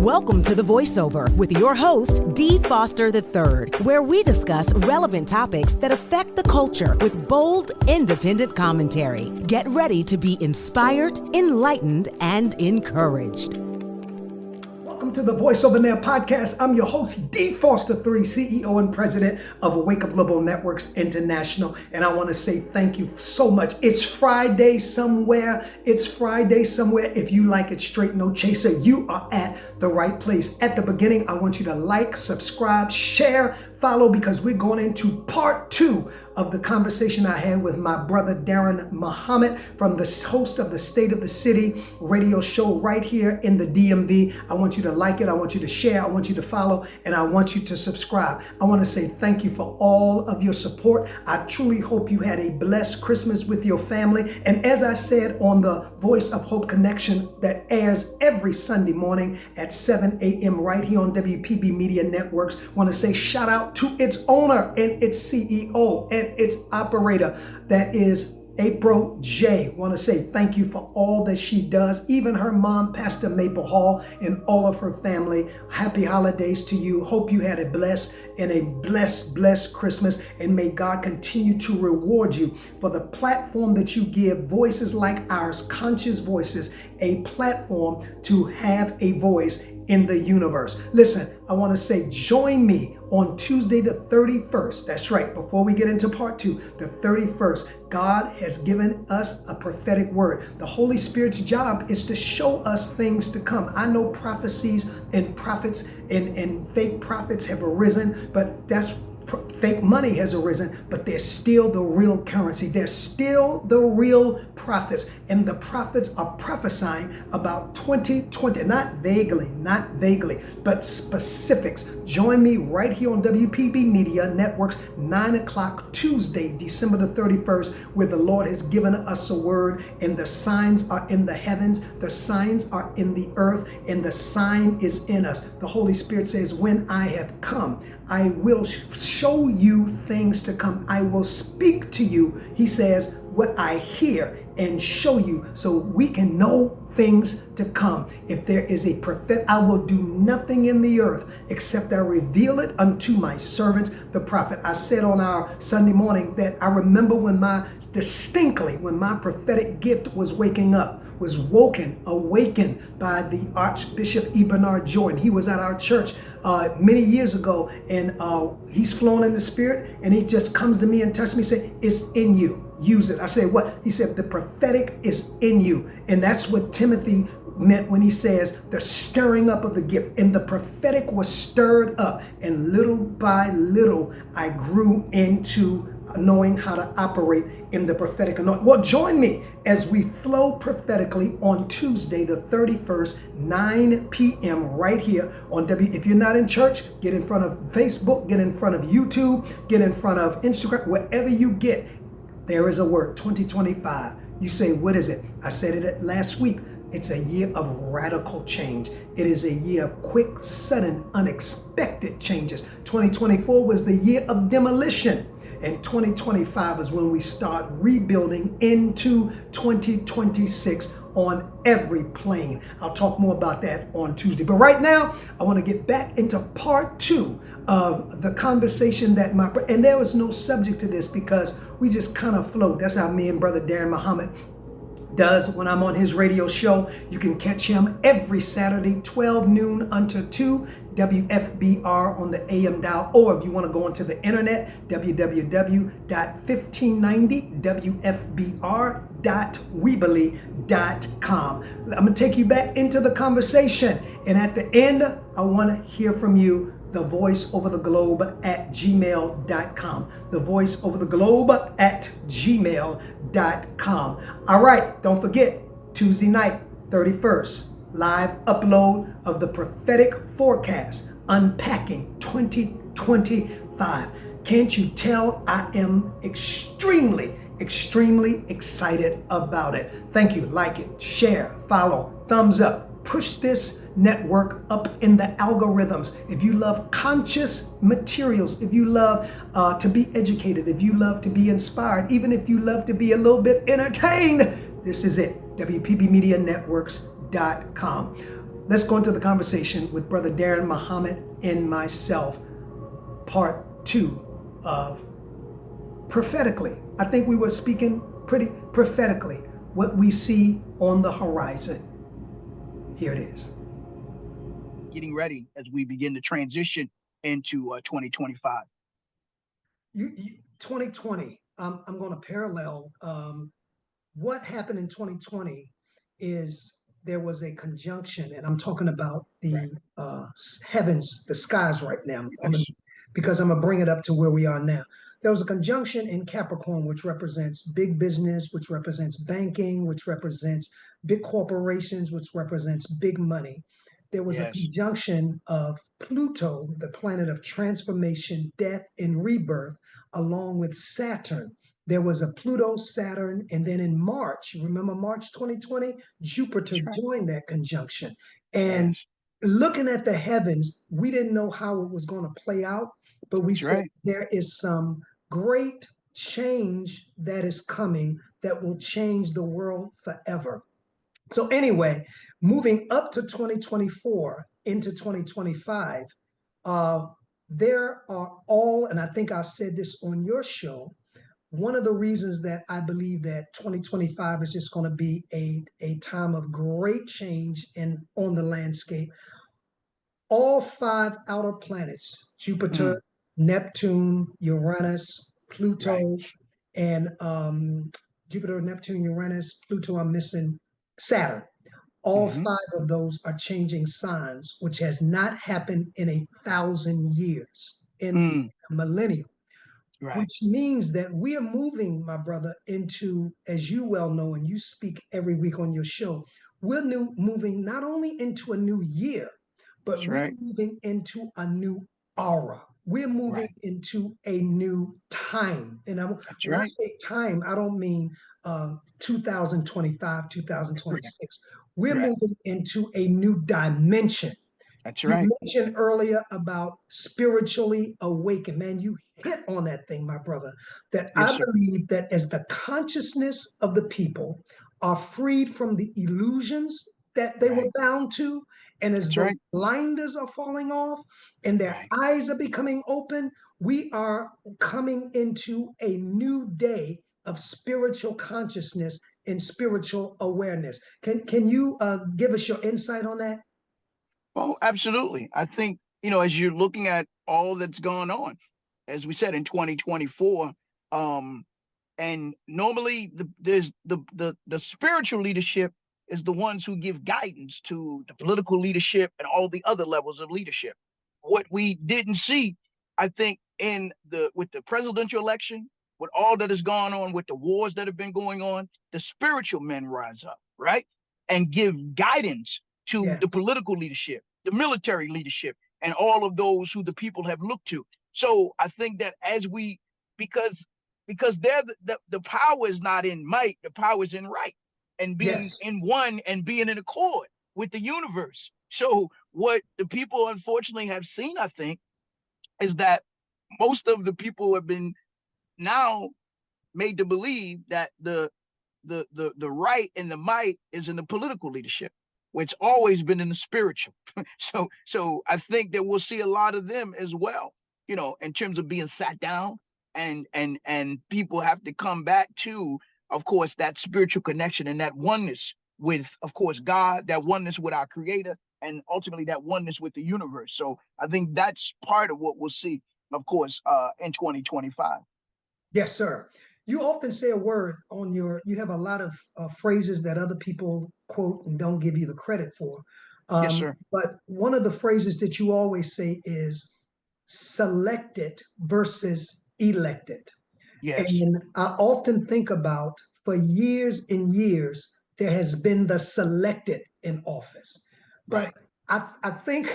Welcome to The Voiceover with your host, D. Foster III, where we discuss relevant topics that affect the culture with bold, independent commentary. Get ready to be inspired, enlightened, and encouraged. Welcome to the Voiceover Now podcast. I'm your host, D. Foster III, CEO and President of Wake Up Global Networks International. And I want to say thank you so much. It's Friday somewhere. If you like it straight, no chaser, you are at the right place. At the beginning, I want you to like, subscribe, share, follow, because we're going into part 2 of the conversation I had with my brother Daren Muhhmand, from the host of the State of the City radio show right here in the DMV. I want you to like it, I want you to share, I want you to follow, and I want you to subscribe. I want to say thank you for all of your support. I truly hope you had a blessed Christmas with your family. And as I said on the Voice of Hope Connection that airs every Sunday morning at 7 a.m. right here on WPB Media Networks, I want to say shout out to its owner and its CEO and its operator, that is April J. Want to say thank you for all that she does. Even her mom, Pastor Maple Hall, and all of her family. Happy holidays to you. Hope you had a blessed Christmas, and may God continue to reward you for the platform that you give voices like ours, conscious voices, a platform to have a voice in the universe. Listen, I want to say join me on Tuesday the 31st. That's right, before we get into part 2, the 31st, God has given us a prophetic word. The Holy Spirit's job is to show us things to come. I know prophecies and prophets and fake prophets have arisen, but that's fake money has arisen, but they're still the real currency. They're still the real prophets. And the prophets are prophesying about 2020, not vaguely, but specifics. Join me right here on WPB Media Networks, 9 o'clock Tuesday, December the 31st, where the Lord has given us a word, and the signs are in the heavens, the signs are in the earth, and the sign is in us. The Holy Spirit says, when I have come, I will show you things to come. I will speak to you, he says, what I hear and show you, so we can know things to come. If there is a prophet, I will do nothing in the earth except I reveal it unto my servants, the prophet. I said on our Sunday morning that I remember when my prophetic gift was awakened by the Archbishop E. Bernard Jordan. He was at our church many years ago, and he's flown in the Spirit, and he just comes to me and touched me and said, it's in you. Use it. I said, what? He said, the prophetic is in you. And that's what Timothy meant when he says the stirring up of the gift. And the prophetic was stirred up. And little by little, I grew into knowing how to operate in the prophetic anointing. Well, join me as we flow prophetically on Tuesday, the 31st, 9 p.m. right here on If you're not in church, get in front of Facebook, get in front of YouTube, get in front of Instagram, wherever you get. There is a word, 2025. You say, what is it? I said it last week. It's a year of radical change. It is a year of quick, sudden, unexpected changes. 2024 was the year of demolition. And 2025 is when we start rebuilding into 2026 on every plane. I'll talk more about that on Tuesday. But right now, I want to get back into part 2 of the conversation and there was no subject to this because we just kind of flow. That's how me and Brother Daren Muhhmand does when I'm on his radio show. You can catch him every Saturday, 12 noon until 2, WFBR on the AM dial, or if you want to go onto the internet, www.1590wfbr.weebly.com. I'm going to take you back into the conversation, and at the end, I want to hear from you. The voiceovertheglobe@gmail.com. The voiceovertheglobe@gmail.com. All right, don't forget, Tuesday night, 31st, live upload of the prophetic forecast, unpacking 2025. Can't you tell I am extremely excited about it? Thank you. Like it, share, follow, thumbs up. Push this network up in the algorithms. If you love conscious materials, if you love to be educated, if you love to be inspired, even if you love to be a little bit entertained, this is it. WPBMediaNetworks.com. Let's go into the conversation with Brother Daren Muhhmand and myself, part 2 of Prophetically. I think we were speaking pretty prophetically what we see on the horizon. Here it is. Getting ready as we begin to transition into 2025. 2020, I'm going to parallel what happened in 2020 is there was a conjunction, and I'm talking about the heavens, the skies right now, Yes. because I'm going to bring it up to where we are now. There was a conjunction in Capricorn, which represents big business, which represents banking, which represents big corporations, which represents big money. There was a Yes. conjunction of Pluto, the planet of transformation, death, and rebirth, along with Saturn. There was a Pluto, Saturn, and then in March, remember March 2020, Jupiter Right. joined that conjunction. And Yes. looking at the heavens, we didn't know how it was going to play out, but we That's said right. there is some great change that is coming that will change the world forever. So anyway, moving up to 2024 into 2025, there are all, and I think I said this on your show, one of the reasons that I believe that 2025 is just going to be a time of great change on the landscape. All 5 outer planets, Jupiter, Mm. Neptune, Uranus, Right. Pluto, and Jupiter, Neptune, Uranus, Pluto, I'm missing Saturn. All Mm-hmm. 5 of those are changing signs, which has not happened in 1,000 years, in Mm. a millennium, Right. which means that we are moving, my brother, into, as you well know, and you speak every week on your show, moving not only into a new year, but That's we're right. moving into a new aura. We're moving Right. into a new time. And That's when I right. say time, I don't mean 2025, Right. 2026. We're Right. moving into a new dimension. That's You right. mentioned earlier about spiritually awakened. Man, you hit on that thing, my brother, that Yes, I sir. believe that as the consciousness of the people are freed from the illusions that they were Right. bound to, and as That's those right. blinders are falling off and their Right. eyes are becoming open, we are coming into a new day of spiritual consciousness and spiritual awareness. Can you give us your insight on that? Oh, absolutely. I think, as you're looking at all that's gone on, as we said in 2024, and normally the spiritual leadership is the ones who give guidance to the political leadership and all the other levels of leadership. What we didn't see, I think, in the with the presidential election, with all that has gone on, with the wars that have been going on, the spiritual men rise up, right, and give guidance to Yeah. the political leadership, the military leadership, and all of those who the people have looked to. So I think that as we, because they're the power is not in might, the power is in right, and being Yes. in one and being in accord with the universe. So what the people unfortunately have seen, I think, is that most of the people have been now made to believe that the right and the might is in the political leadership, which always been in the spiritual. So I think that we'll see a lot of them as well, in terms of being sat down, and people have to come back to, of course, that spiritual connection and that oneness with, of course, God, that oneness with our creator, and ultimately that oneness with the universe. So I think that's part of what we'll see, of course, in 2025. Yes, sir. You often say a word you have a lot of phrases that other people quote and don't give you the credit for. Yes, sir. But one of the phrases that you always say is selected versus elected. Yes. And I often think about, for years and years, there has been the selected in office. But Right. I think,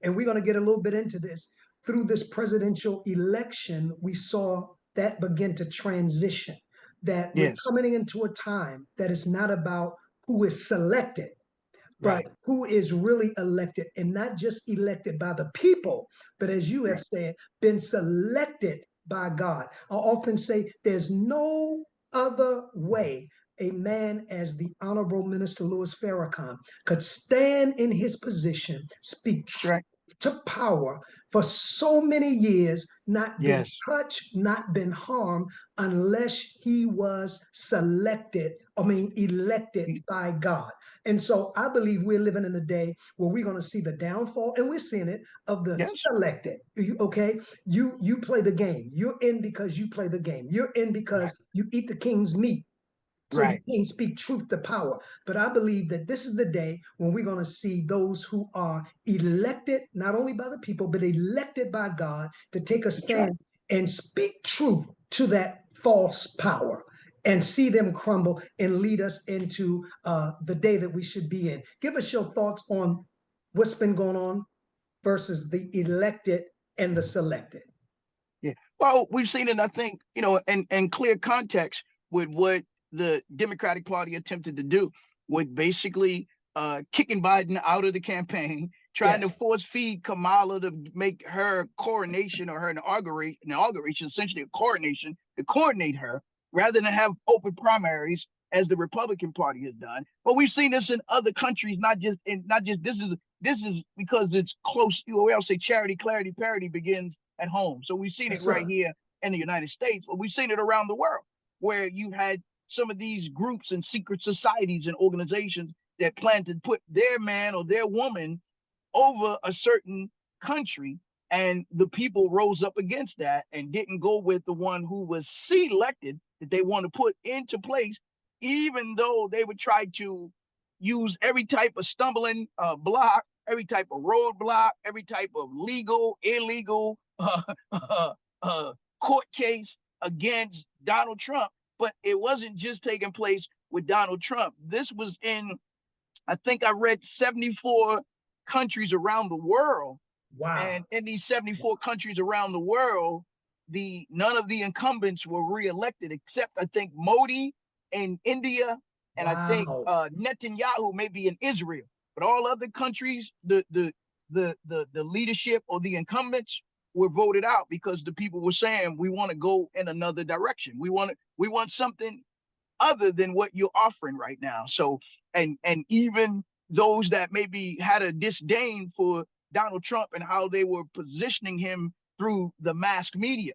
and we're going to get a little bit into this, through this presidential election, we saw that begin to transition, that we're Yes. coming into a time that is not about who is selected, but Right. who is really elected, and not just elected by the people, but as you have Right. said, been selected by God. I often say there's no other way a man as the Honorable Minister Louis Farrakhan could stand in his position, speak That's truth right. to power for so many years, not been Yes. touched, not been harmed, unless he was selected, I mean, elected by God. And so I believe we're living in a day where we're going to see the downfall, and we're seeing it, of the Yes. selected. Okay, you play the game. You're in because you play the game. You're in Right. because you eat the king's meat. So you Right. can't speak truth to power. But I believe that this is the day when we're going to see those who are elected, not only by the people, but elected by God to take a That's right. stand and speak truth to that false power and see them crumble and lead us into the day that we should be in. Give us your thoughts on what's been going on versus the elected and the selected. Yeah. Well, we've seen it, I think, in clear context with what the Democratic Party attempted to do with basically kicking Biden out of the campaign, trying Yes, to force feed Kamala to make her coronation or her inauguration, essentially a coronation, to coordinate her rather than have open primaries as the Republican Party has done. But we've seen this in other countries, not just this is because it's close. We all say charity, clarity, parity begins at home. So we've seen it yes, right sir. here in the United States, but we've seen it around the world where you've had some of these groups and secret societies and organizations that plan to put their man or their woman over a certain country. And the people rose up against that and didn't go with the one who was selected that they want to put into place, even though they would try to use every type of stumbling block, every type of roadblock, every type of legal, illegal court case against Donald Trump. But it wasn't just taking place with Donald Trump. This was in, I think I read 74 countries around the world. Wow. And in these 74 countries around the world, the none of the incumbents were reelected except I think Modi in India and I think Wow. Netanyahu maybe in Israel. But all other countries, the leadership or the incumbents were voted out because the people were saying we want to go in another direction. We want something other than what you're offering right now. So, and even those that maybe had a disdain for Donald Trump and how they were positioning him through the mass media,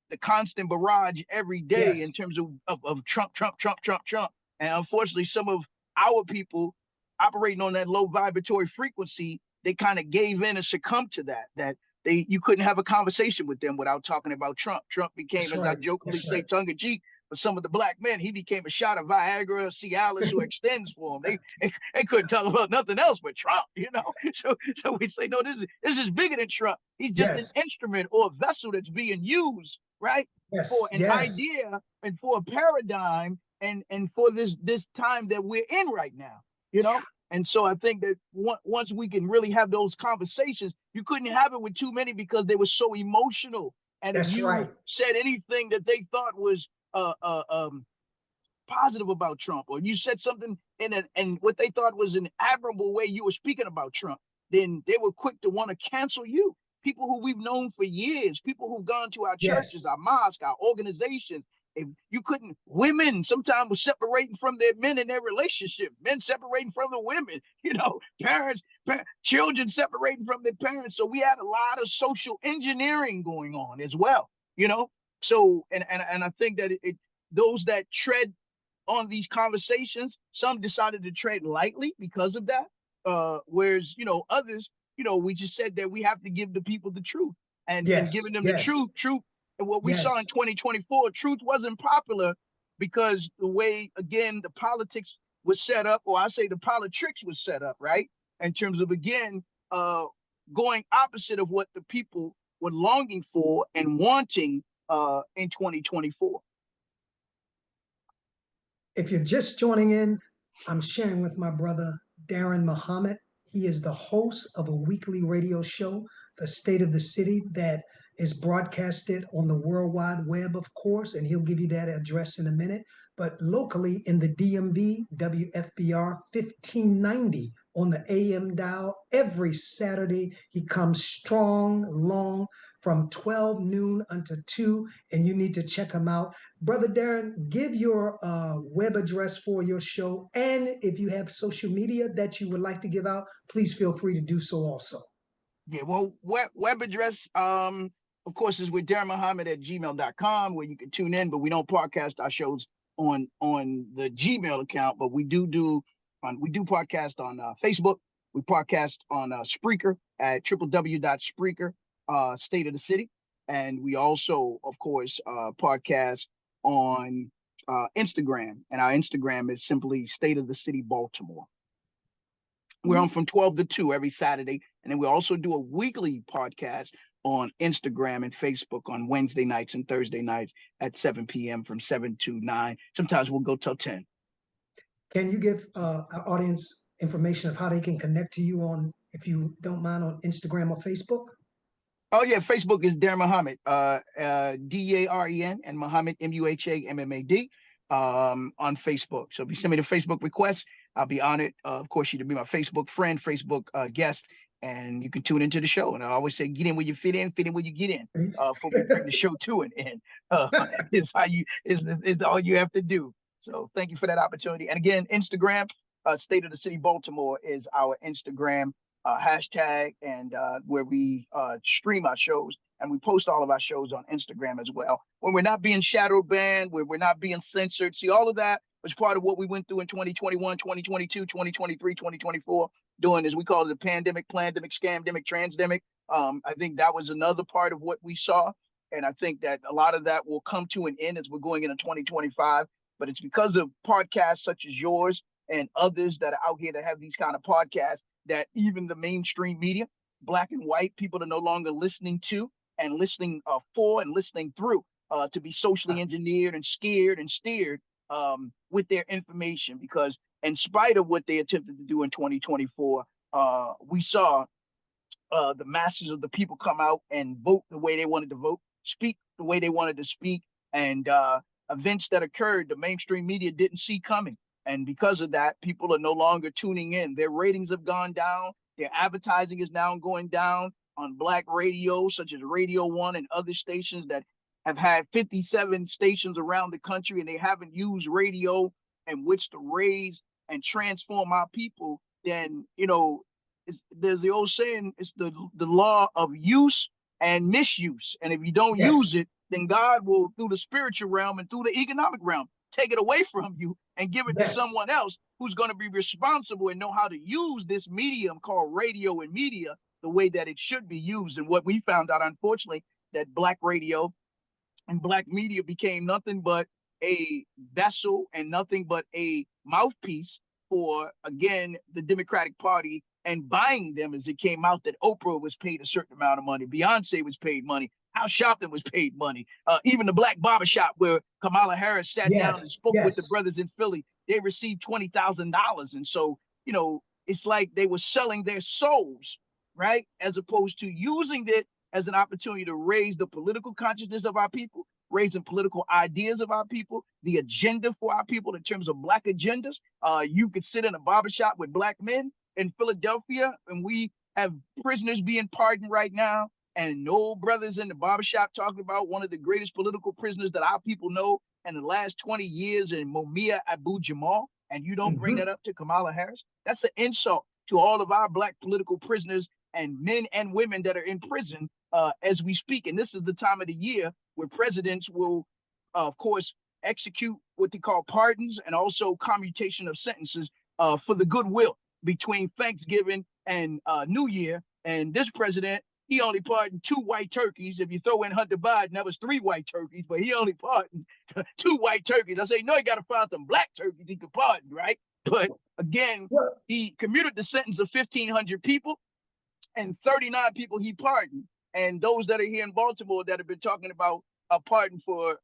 the constant barrage every day Yes, in terms of Trump, Trump, Trump, Trump, Trump. And unfortunately, some of our people operating on that low vibratory frequency, they kind of gave in and succumbed to that. That you couldn't have a conversation with them without talking about Trump. Trump became, that's as I right. jokingly That's say, right. tongue in cheek, for some of the black men, he became a shot of Viagra, Cialis, or extends for them. They couldn't talk about nothing else but Trump. So we say, no, this is bigger than Trump. He's just an Yes, instrument or a vessel that's being used, right, for yes, an yes, idea and for a paradigm and for this time that we're in right now. And so I think that once we can really have those conversations, you couldn't have it with too many because they were so emotional. And if that's you right. said anything that they thought was uh, uh, um, positive about Trump, or you said something and what they thought was an admirable way you were speaking about Trump, then they were quick to want to cancel you. People who we've known for years, people who've gone to our churches, Yes, our mosques, our organizations. If you couldn't, women sometimes were separating from their men in their relationship, men separating from the women, parents, children separating from their parents. So we had a lot of social engineering going on as well. So and I think that those that tread on these conversations. Some decided to tread lightly because of that. Whereas, others, we just said that we have to give the people the truth and yes, giving them the yes, truth. And what we saw in yes. 2024, truth wasn't popular because the way, again, the politics was set up, or I say the politics was set up, right? In terms of, again, going opposite of what the people were longing for and wanting in 2024. If you're just joining in, I'm sharing with my brother Daren Muhhmand. He is the host of a weekly radio show, The State of the City, that is broadcasted on the World Wide Web, of course, and he'll give you that address in a minute. But locally in the DMV, WFBR 1590 on the AM dial every Saturday. He comes strong, long, from 12 noon until 2, and you need to check them out. Brother Daren, give your web address for your show, and if you have social media that you would like to give out, please feel free to do so also. Yeah, well, web address, of course, is with Daren Muhhmand at gmail.com, where you can tune in, but we don't podcast our shows on the Gmail account, but we do podcast on Facebook. We podcast on Spreaker at www.spreaker, State of the City. And we also, of course, podcast on Instagram, and our Instagram is simply State of the City Baltimore. We're on from 12 to 2 every Saturday. And then we also do a weekly podcast on Instagram and Facebook on Wednesday nights and Thursday nights at 7 p.m. from 7 to 9. Sometimes we'll go till 10. Can you give our audience information of how they can connect to you on, if you don't mind, on Instagram or Facebook? Oh, yeah. Facebook is Daren Muhhmand, Daren, and Muhammad, Muhammad, on Facebook. So if you send me the Facebook request, I'll be honored, of course, you to be my Facebook friend, Facebook guest, and you can tune into the show. And I always say, get in where you fit in where you get in. For we bring the show to an end. Is all you have to do. So thank you for that opportunity. And again, Instagram, State of the City Baltimore is our Instagram hashtag, and where we stream our shows, and we post all of our shows on Instagram as well. When we're not being shadow banned, when we're not being censored. See, all of that was part of what we went through in 2021, 2022, 2023, 2024, doing, as we call it, the pandemic, plandemic, scamdemic, transdemic. I think that was another part of what we saw. And I think that a lot of that will come to an end as we're going into 2025. But it's because of podcasts such as yours and others that are out here that have these kind of podcasts that even the mainstream media, black and white people, are no longer listening to and listening for and listening through to be socially engineered and scared and steered with their information. Because in spite of what they attempted to do in 2024, we saw the masses of the people come out and vote the way they wanted to vote, speak the way they wanted to speak, and events that occurred, the mainstream media didn't see coming. And because of that, people are no longer tuning in. Their ratings have gone down. Their advertising is now going down on black radio, such as Radio 1 and other stations that have had 57 stations around the country, and they haven't used radio in which to raise and transform our people. Then, there's the old saying, it's the law of use and misuse. And if you don't use it, then God will, through the spiritual realm and through the economic realm, take it away from you and give it to someone else who's going to be responsible and know how to use this medium called radio and media the way that it should be used. And what we found out, unfortunately, that black radio and black media became nothing but a vessel and nothing but a mouthpiece for, again, the Democratic Party, and buying them, as it came out that Oprah was paid a certain amount of money, Beyonce was paid money, Al Sharpton was paid money, even the black barbershop where Kamala Harris sat down and spoke with the brothers in Philly, they received $20,000. And so, it's like they were selling their souls, right? As opposed to using it as an opportunity to raise the political consciousness of our people, raising political ideas of our people, the agenda for our people in terms of black agendas. You could sit in a barbershop with black men in Philadelphia, and we have prisoners being pardoned right now, and no brothers in the barbershop talking about one of the greatest political prisoners that our people know in the last 20 years, in Mumia Abu Jamal, and you don't bring that up to Kamala Harris. That's an insult to all of our black political prisoners and men and women that are in prison as we speak. And this is the time of the year where presidents will, of course, execute what they call pardons and also commutation of sentences for the goodwill between Thanksgiving and New Year. And this president, he only pardoned 2 white turkeys. If you throw in Hunter Biden, that was 3 white turkeys, but he only pardoned 2 white turkeys. I say, no, he got to find some black turkeys he could pardon, right? But again, he commuted the sentence of 1,500 people, and 39 people he pardoned. And those that are here in Baltimore that have been talking about a pardon for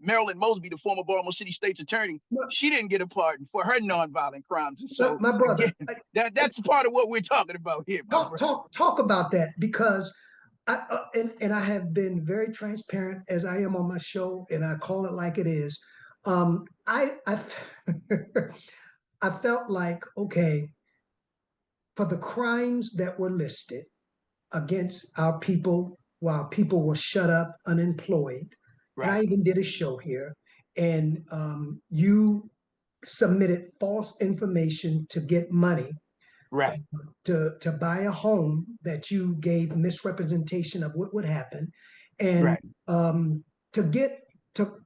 Marilyn Mosby, the former Baltimore City State's attorney, she didn't get a pardon for her nonviolent crimes. And so, my brother, again, that's part of what we're talking about here. Talk about that, because I have been very transparent, as I am on my show, and I call it like it is. I I felt like, okay, for the crimes that were listed against our people while people were shut up, unemployed. And I Right. even did a show here, and you submitted false information to get money uh, Right. to buy a home that you gave misrepresentation of what would happen, and Right. to get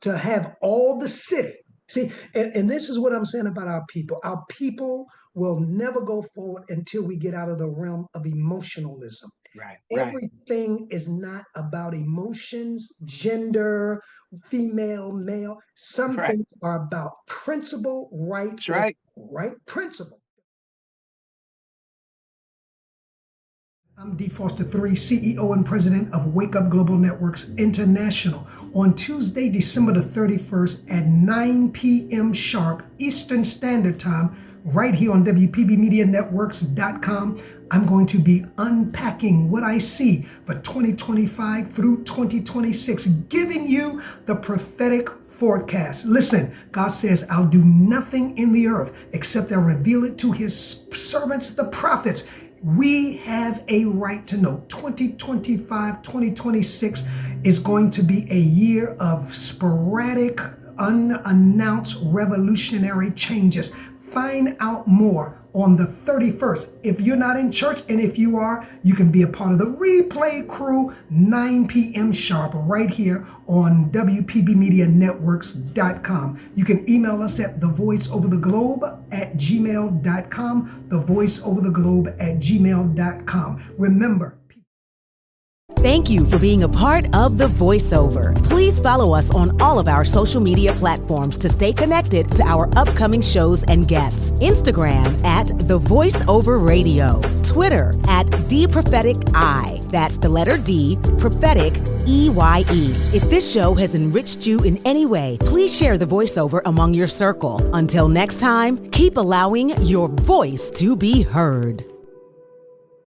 to have all the city. See, and this is what I'm saying about our people. Our people will never go forward until we get out of the realm of emotionalism. Right. Right. Everything is not about emotions, gender, female, male. Some Right. things are about principle, right That's or right. right principle. I'm D. Foster III, CEO and President of Wake Up Global Networks International. On Tuesday, December the 31st at 9 p.m. sharp Eastern Standard Time, right here on WPBMediaNetworks.com, I'm going to be unpacking what I see for 2025 through 2026, giving you the prophetic forecast. Listen, God says, I'll do nothing in the earth except I'll reveal it to his servants, the prophets. We have a right to know 2025, 2026 is going to be a year of sporadic, unannounced revolutionary changes. Find out more on the 31st. If you're not in church, and if you are, you can be a part of the replay crew, 9 p.m. sharp, right here on WPBMediaNetworks.com. You can email us at thevoiceovertheglobe@gmail.com, thevoiceovertheglobe@gmail.com. Remember, Thank you for being a part of The Voiceover. Please follow us on all of our social media platforms to stay connected to our upcoming shows and guests. Instagram at The Voiceover Radio. Twitter at DPropheticI. That's the letter D, Prophetic, EYE. If this show has enriched you in any way, please share The Voiceover among your circle. Until next time, keep allowing your voice to be heard.